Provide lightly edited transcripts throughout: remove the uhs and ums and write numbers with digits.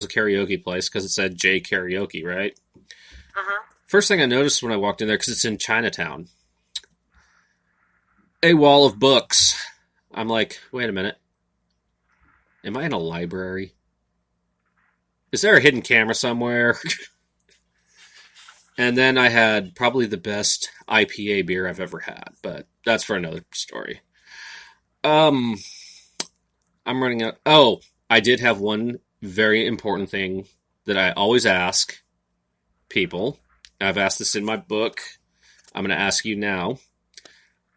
a karaoke place because it said J Karaoke, right? Uh-huh. First thing I noticed when I walked in there, because it's in Chinatown, a wall of books. I'm like, wait a minute. Am I in a library? Is there a hidden camera somewhere? And then I had probably the best IPA beer I've ever had, but that's for another story. Um, I'm running out. Oh, I did have one very important thing that I always ask people. I've asked this in my book. I'm going to ask you now.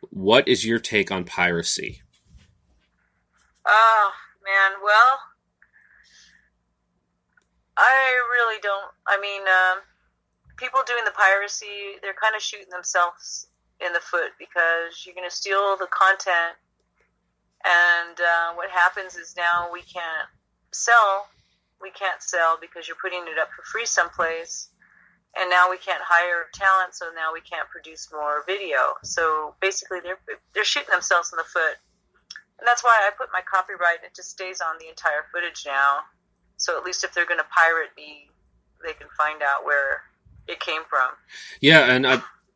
What is your take on piracy? Oh, man. Well, I really don't. I mean, people doing the piracy, they're kind of shooting themselves in the foot because you're going to steal the content. And what happens is now we can't sell. We can't sell because you're putting it up for free someplace. And now we can't hire talent, so now we can't produce more video. So basically, they're shooting themselves in the foot. And that's why I put my copyright, it just stays on the entire footage now. So at least if they're going to pirate me, they can find out where it came from. Yeah, and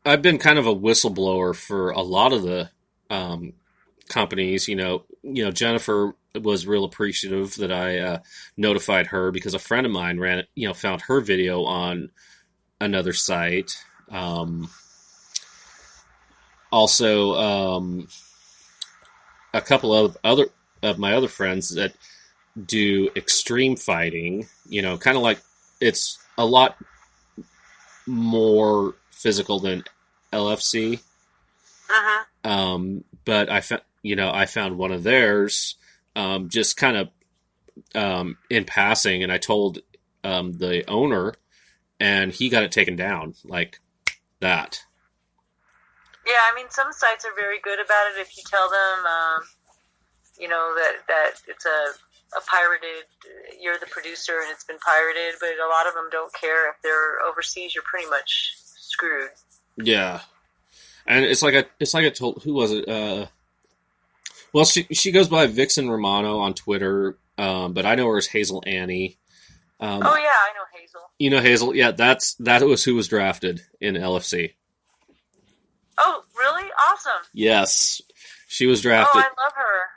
I've been kind of a whistleblower for a lot of the companies. Jennifer was real appreciative that I notified her because a friend of mine found her video on another site. Also, a couple of my other friends that do extreme fighting, kind of like it's a lot more physical than LFC. Uh-huh. But I found one of theirs, just kind of, in passing, and I told, the owner, and he got it taken down like that. Yeah, I mean, some sites are very good about it if you tell them, that it's a pirated, you're the producer and it's been pirated, but a lot of them don't care. If they're overseas, you're pretty much screwed. Yeah. And it's like I told, who was it? Well, she goes by Vixen Romano on Twitter, but I know her as Hazel Annie. Oh yeah, I know Hazel. You know Hazel? Yeah, that was who was drafted in LFC. Oh, really? Awesome. Yes, she was drafted. Oh, I love her.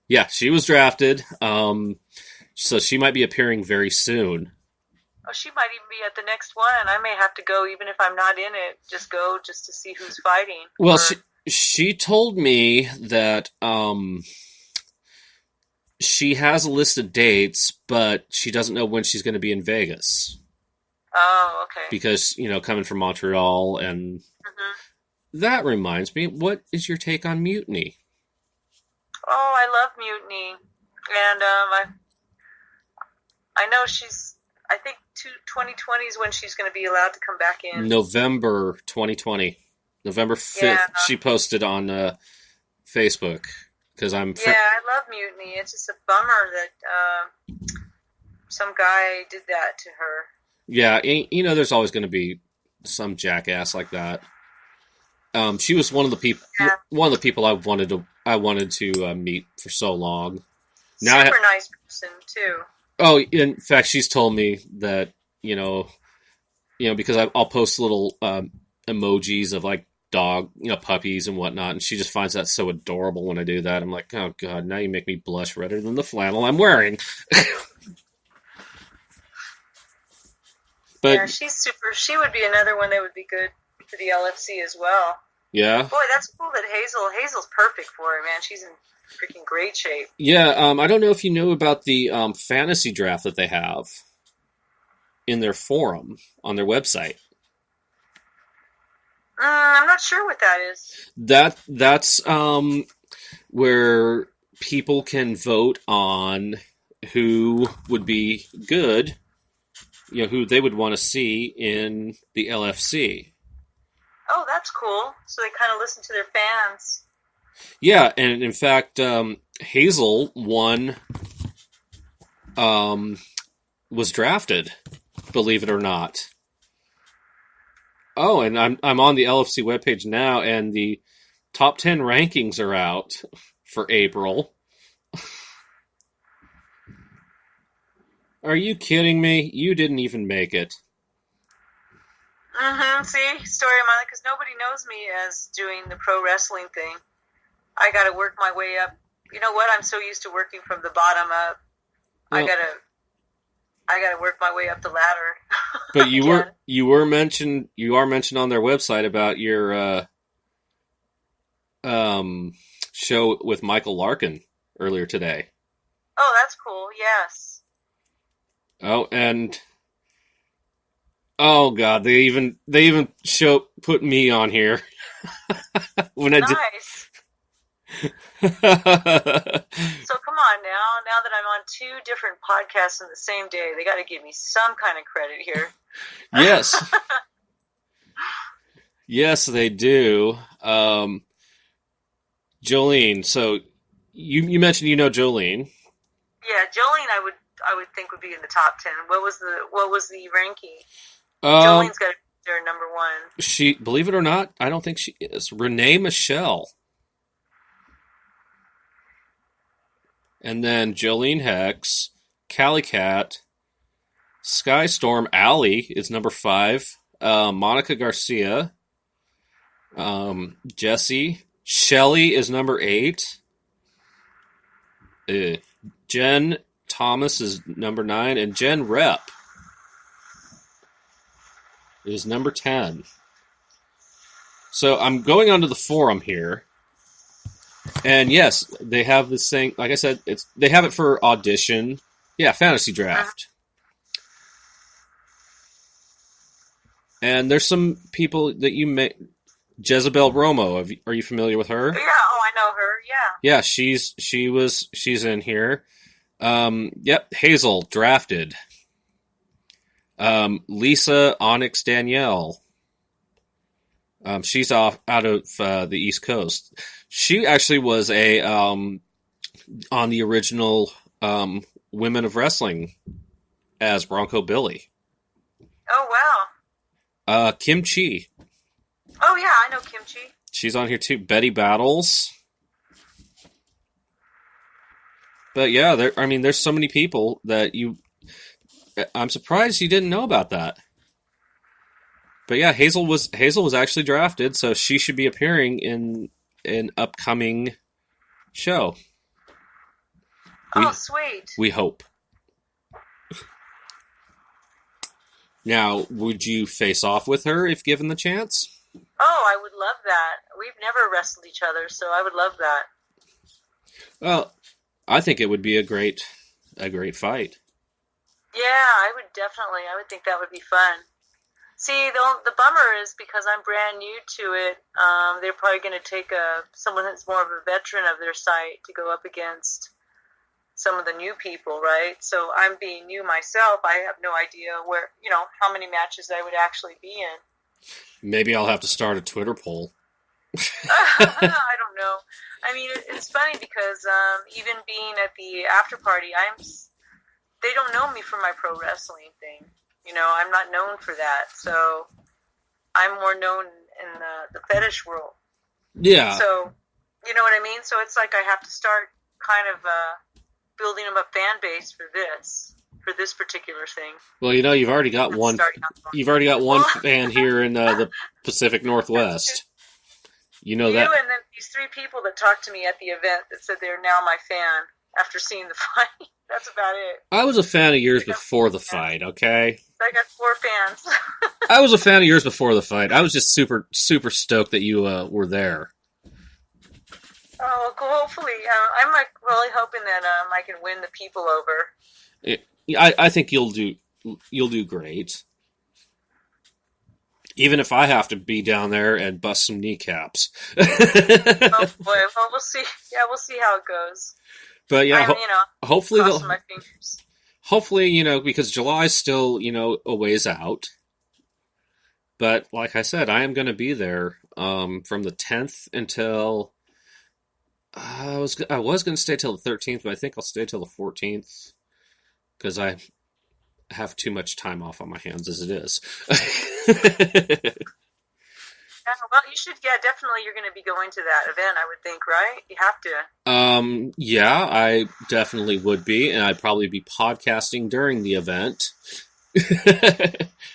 Yeah, she was drafted. So she might be appearing very soon. Oh, she might even be at the next one. I may have to go, even if I'm not in it. Just go just to see who's fighting. Well, she told me that she has a list of dates, but she doesn't know when she's going to be in Vegas. Oh, okay. Because, coming from Montreal, and that reminds me, what is your take on Mutiny? Oh, I love Mutiny. And I know I think 2020 is when she's going to be allowed to come back in. November 2020. November 5th, yeah. She posted on Facebook. I love Mutiny. It's just a bummer that some guy did that to her. Yeah, there's always going to be some jackass like that. She was one of the people I wanted to meet for so long. Now Super nice person too. Oh, in fact, she's told me that because I'll post little emojis of like dog, puppies and whatnot, and she just finds that so adorable when I do that. I'm like, oh god, now you make me blush redder than the flannel I'm wearing. But yeah, she's super. She would be another one that would be good for the LFC as well. Yeah. Boy, that's cool that Hazel's perfect for her, man. She's in freaking great shape. Yeah, I don't know if you know about the fantasy draft that they have in their forum on their website. I'm not sure what that is. That's where people can vote on who would be good, who they would want to see in the LFC. Oh, that's cool. So they kind of listen to their fans. Yeah, and in fact, Hazel was drafted, believe it or not. Oh, and I'm on the LFC webpage now, and the top 10 rankings are out for April. Are you kidding me? You didn't even make it. See, story of my life, because nobody knows me as doing the pro wrestling thing. I got to work my way up. You know what? I'm so used to working from the bottom up. Well, I gotta work my way up the ladder. but you are mentioned on their website about your show with Michael Larkin earlier today. Oh, that's cool. Yes. Oh, and oh god, they even put me on here when I did. Nice. So come on now that I'm on 2 different podcasts in the same day, they got to give me some kind of credit here. Yes. Yes, they do. Jolene, so you mentioned Jolene. Yeah, Jolene I would think would be in the top 10. What was the ranking? Jolene's got to be there number 1. She, believe it or not, I don't think she is. Renee Michelle. And then Jolene Hex, Callie Cat, Skystorm, Allie is number 5. Monica Garcia, Jesse, Shelly is number 8. Jen Thomas is number 9, and Jen Rep is number 10. So I'm going onto the forum here. And yes, they have this thing. Like I said, they have it for audition. Yeah, fantasy draft. And there's some people that you may. Jezebel Romo. Are you familiar with her? Yeah. Oh, I know her. Yeah. Yeah, she's in here. Yep, Hazel drafted. Lisa Onyx Danielle. She's out of the East Coast. She actually was on the original Women of Wrestling as Bronco Billy. Oh wow. Kim Chi. Oh yeah, I know Kim Chi. She's on here too. Betty Battles. But yeah, there's so many people that I'm surprised you didn't know about that. But yeah, Hazel was actually drafted, so she should be appearing in an upcoming show. Sweet. We hope. Now, would you face off with her if given the chance? Oh, I would love that. We've never wrestled each other, so I would love that. Well, I think it would be a great fight. Yeah, I would think that would be fun. See, the bummer is because I'm brand new to it, they're probably going to take someone that's more of a veteran of their site to go up against some of the new people, right? So I'm being new myself. I have no idea how many matches I would actually be in. Maybe I'll have to start a Twitter poll. I don't know. I mean, it's funny because even being at the after party, they don't know me for my pro wrestling thing. I'm not known for that. So I'm more known in the fetish world. Yeah. So, you know what I mean? So it's like I have to start kind of building up a fan base for this particular thing. Well, you've already got one. You've already got one fan here in the Pacific Northwest. You know that. And then these 3 people that talked to me at the event that said they're now my fan after seeing the fight. That's about it. I was a fan of yours before the fight. Okay. I got 4 fans. I was a fan of yours before the fight. I was just super, super stoked that you were there. Oh, cool. Hopefully, I'm really hoping that I can win the people over. I think you'll do great. Even if I have to be down there and bust some kneecaps. Oh boy! Well, we'll see. Yeah, we'll see how it goes. But yeah, hopefully crossing my fingers. Hopefully, because July's still a ways out. But like I said, I am going to be there from the 10th until I was going to stay till the 13th, but I think I'll stay till the 14th because I have too much time off on my hands as it is. Yeah, well, you should. Yeah, definitely. You're going to be going to that event, I would think, right? You have to. Yeah, I definitely would be, and I'd probably be podcasting during the event,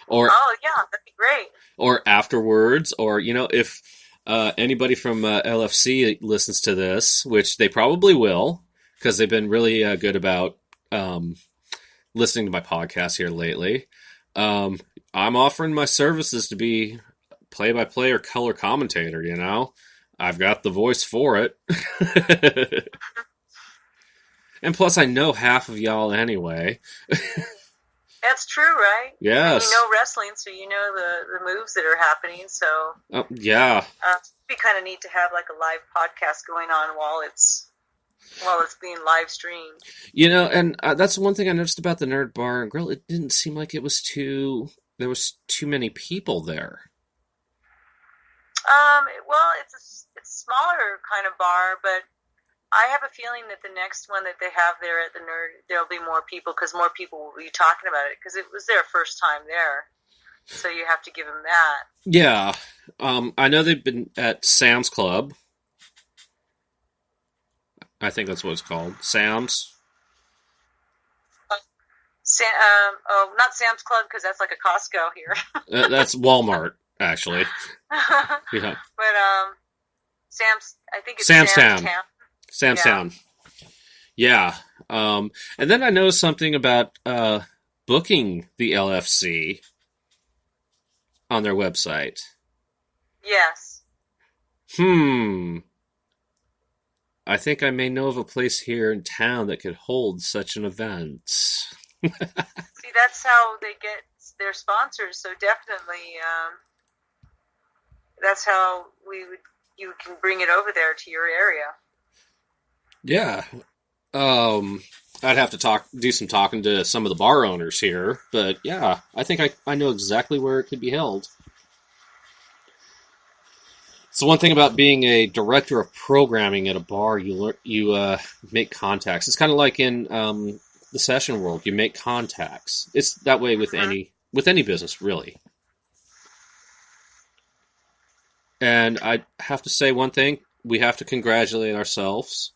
or Oh, yeah, that'd be great. or afterwards, or if anybody from LFC listens to this, which they probably will, because they've been really good about listening to my podcast here lately. I'm offering my services to be play-by-play or color commentator. I've got the voice for it. And plus, I know half of y'all anyway. That's true, right? Yes. And you know wrestling, so you know the moves that are happening. So yeah, it'd be kind of neat to have like a live podcast going on while it's being live streamed. And that's one thing I noticed about the Nerd Bar and Grill. It didn't seem like there was too many people there. Well, it's a smaller kind of bar, but I have a feeling that the next one that they have there at the Nerd, there'll be more people because more people will be talking about it because it was their first time there. So you have to give them that. Yeah. I know they've been at Sam's Club. I think that's what it's called. Sam's. Not Sam's Club because that's like a Costco here. That's Walmart, actually. Yeah. But Sam's, I think it's Sam's Town. Sam's Town. Yeah. And then I noticed something about booking the LFC on their website. Yes. I think I may know of a place here in town that could hold such an event. See, that's how they get their sponsors. So definitely, that's how you can bring it over there to your area. Yeah. I'd have to do some talking to some of the bar owners here, but yeah, I think I know exactly where it could be held. So one thing about being a director of programming at a bar, you make contacts. It's kind of like in the session world. You make contacts. It's that way with any business, really. And I have to say one thing. We have to congratulate ourselves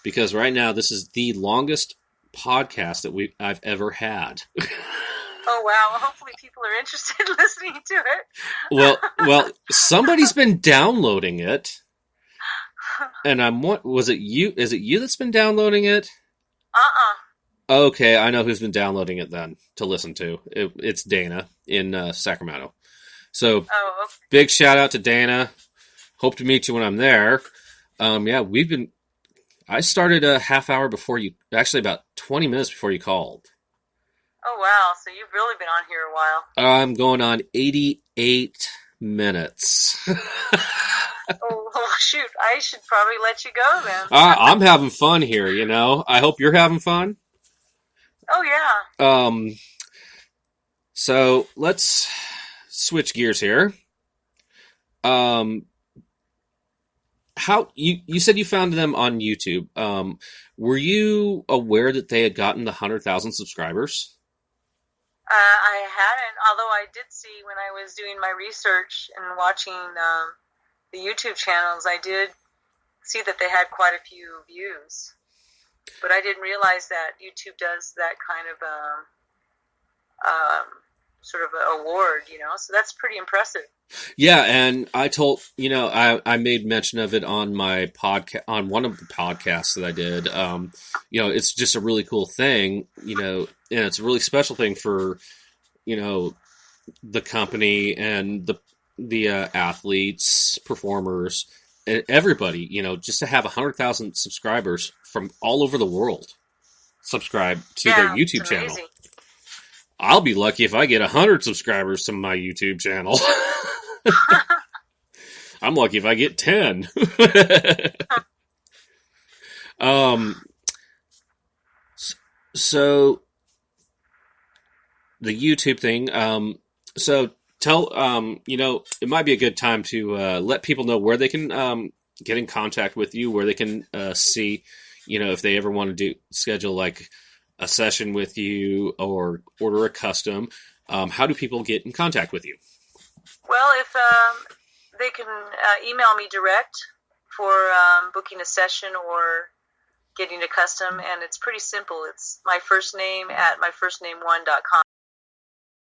because right now this is the longest podcast that I've ever had. Oh wow! Hopefully, people are interested in listening to it. Well, somebody's been downloading it, and was it you? Is it you that's been downloading it? Okay, I know who's been downloading it then to listen to. It's Dana in Sacramento. So, okay. Big shout out to Dana. Hope to meet you when I'm there. Yeah, I started a half hour before you. Actually, about 20 minutes before you called. Oh, wow. So you've really been on here a while. I'm going on 88 minutes. Oh, shoot. I should probably let you go then. I'm having fun here, I hope you're having fun. Oh, yeah. So let's switch gears here. How you said you found them on YouTube. Were you aware that they had gotten the 100,000 subscribers? I hadn't, although I did see when I was doing my research and watching the YouTube channels, I did see that they had quite a few views. But I didn't realize that YouTube does that kind of sort of award, so that's pretty impressive. Yeah, and I told, I made mention of it on my podcast, on one of the podcasts that I did. It's just a really cool thing, and it's a really special thing for, the company and the athletes, performers, and everybody, just to have 100,000 subscribers from all over the world subscribe to their YouTube channel. Amazing. I'll be lucky if I get 100 subscribers to my YouTube channel. I'm lucky if I get 10. So the YouTube thing. So tell, it might be a good time to let people know where they can get in contact with you, where they can see, if they ever want to schedule like a session with you or order a custom. How do people get in contact with you? Well, if they can email me direct for booking a session or getting a custom, and it's pretty simple. It's my first name at myfirstname1.com.